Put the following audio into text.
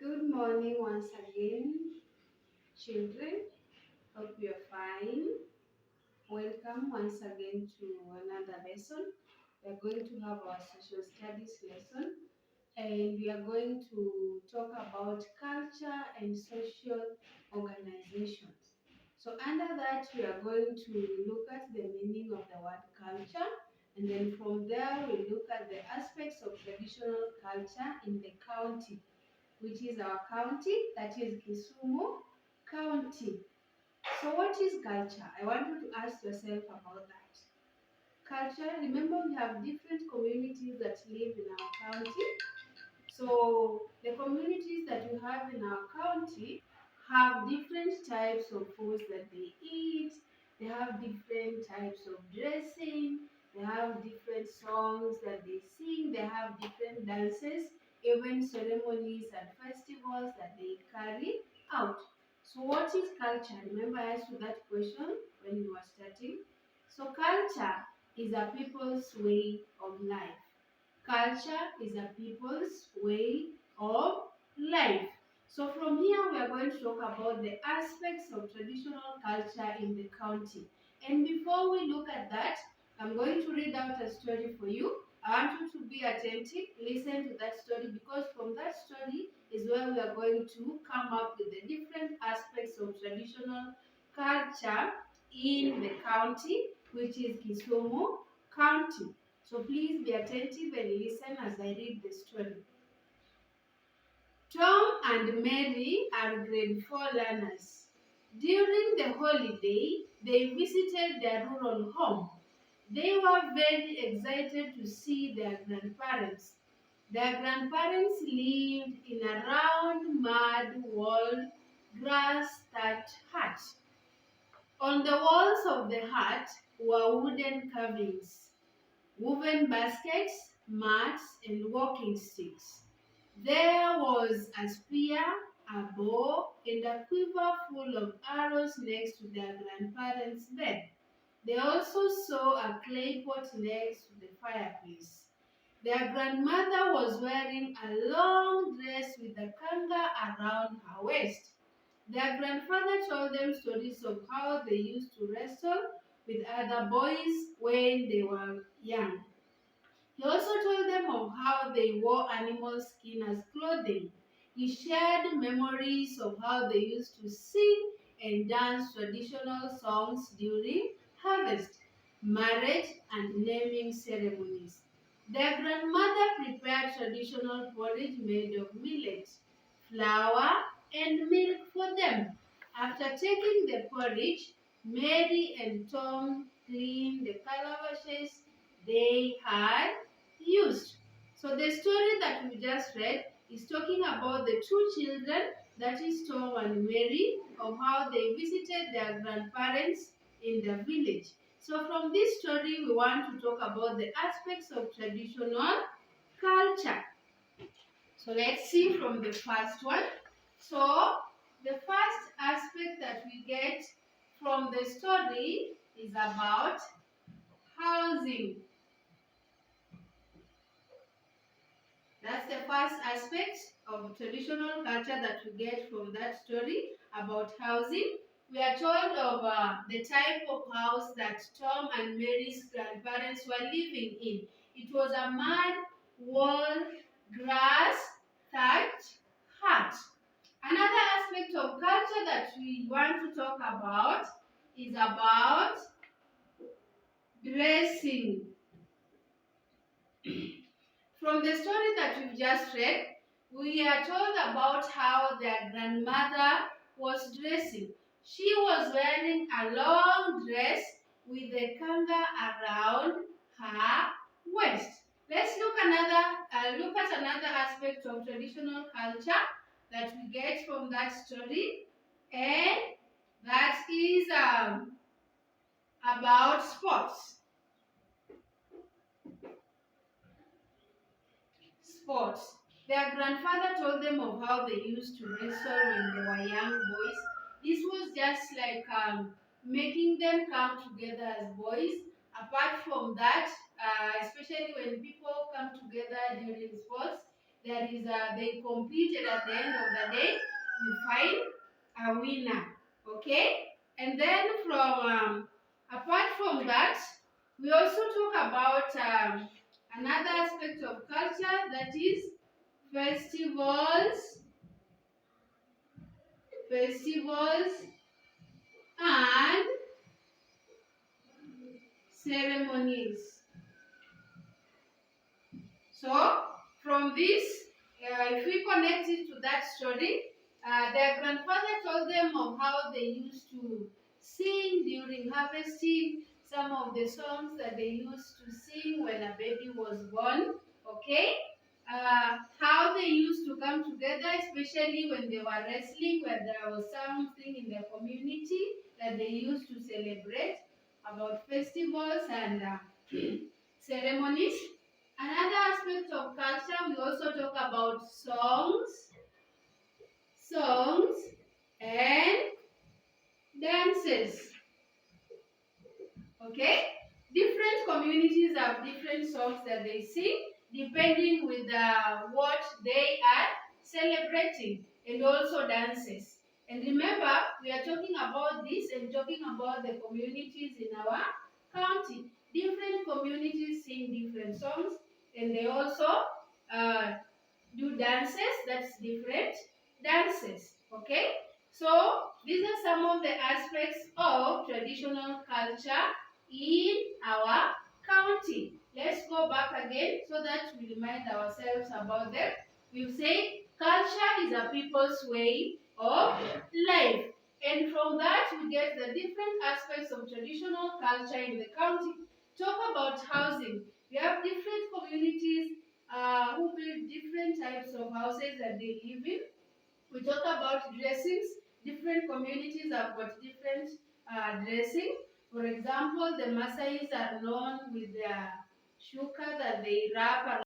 Good morning once again, children. Hope you're fine. Welcome once again to another lesson. We are going to have our social studies lesson and we are going to talk about culture and social organizations. So, under that, we are going to look at the meaning of the word culture, and then from there, we look at the aspects of traditional culture in the county, which is our county, that is Kisumu County. So what is culture? I want you to ask yourself about that. Culture, remember we have different communities that live in our county. So the communities that we have in our county have different types of foods that they eat. They have different types of dressing. They have different songs that they sing. They have different dances, even ceremonies and festivals that they carry out. So what is culture? Remember I asked you that question when you were starting. So culture is a people's way of life. Culture is a people's way of life. So from here we are going to talk about the aspects of traditional culture in the county. And before we look at that, I'm going to read out a story for you. I want you to be attentive, listen to that story because from that story is where we are going to come up with the different aspects of traditional culture in the county, which is Kisumu County. So please be attentive and listen as I read the story. Tom and Mary are grade 4 learners. During the holiday, they visited their rural home. They were very excited to see their grandparents. Their grandparents lived in a round mud-walled, grass-thatched hut. On the walls of the hut were wooden carvings, woven baskets, mats, and walking sticks. There was a spear, a bow, and a quiver full of arrows next to their grandparents' bed. They also saw a clay pot next to the fireplace. Their grandmother was wearing a long dress with a kanga around her waist. Their grandfather told them stories of how they used to wrestle with other boys when they were young. He also told them of how they wore animal skin as clothing. He shared memories of how they used to sing and dance traditional songs during harvest, marriage, and naming ceremonies. Their grandmother prepared traditional porridge made of millet, flour, and milk for them. After taking the porridge, Mary and Tom cleaned the calabashes they had used. So the story that we just read is talking about the two children, that is Tom and Mary, of how they visited their grandparents in the village. So from this story, we want to talk about the aspects of traditional culture. So let's see from the first one. So the first aspect that we get from the story is about housing. That's the first aspect of traditional culture that we get from that story about housing. We are told of the type of house that Tom and Mary's grandparents were living in. It was a mud, wall, grass, thatched hut. Another aspect of culture that we want to talk about is about dressing. From the story that we've just read, we are told about how their grandmother was dressing. She was wearing a long dress with a kanga around her waist. Let's look at another aspect of traditional culture that we get from that story, and that is about sports. Sports. Their grandfather told them of how they used to wrestle when they were young boys. This was just like making them come together as boys. Apart from that, especially when people come together during sports, they competed at the end of the day, we find a winner. Okay? And then apart from that, we also talk about another aspect of culture, that is festivals, and ceremonies. So, from this, if we connect it to that story, their grandfather told them of how they used to sing during harvesting, some of the songs that they used to sing when a baby was born, okay? How they used to come together, especially when they were wrestling, where there was something in the community that they used to celebrate about festivals and ceremonies. Another aspect of culture, we also talk about songs and dances. Okay? Different communities have different songs that they sing depending with what they are celebrating, and also dances. And remember, we are talking about this and talking about the communities in our county. Different communities sing different songs, and they also uh, do dances. That's different dances. Okay? So these are some of the aspects of traditional culture in our county. Let's go back again so that we remind ourselves about them. We've said culture is a people's way of life. And from that, we get the different aspects of traditional culture in the county. Talk about housing. We have different communities who build different types of houses that they live in. We talk about dressings. Different communities have got different dressing. For example, the Maasais are known with their shuka that they wrap around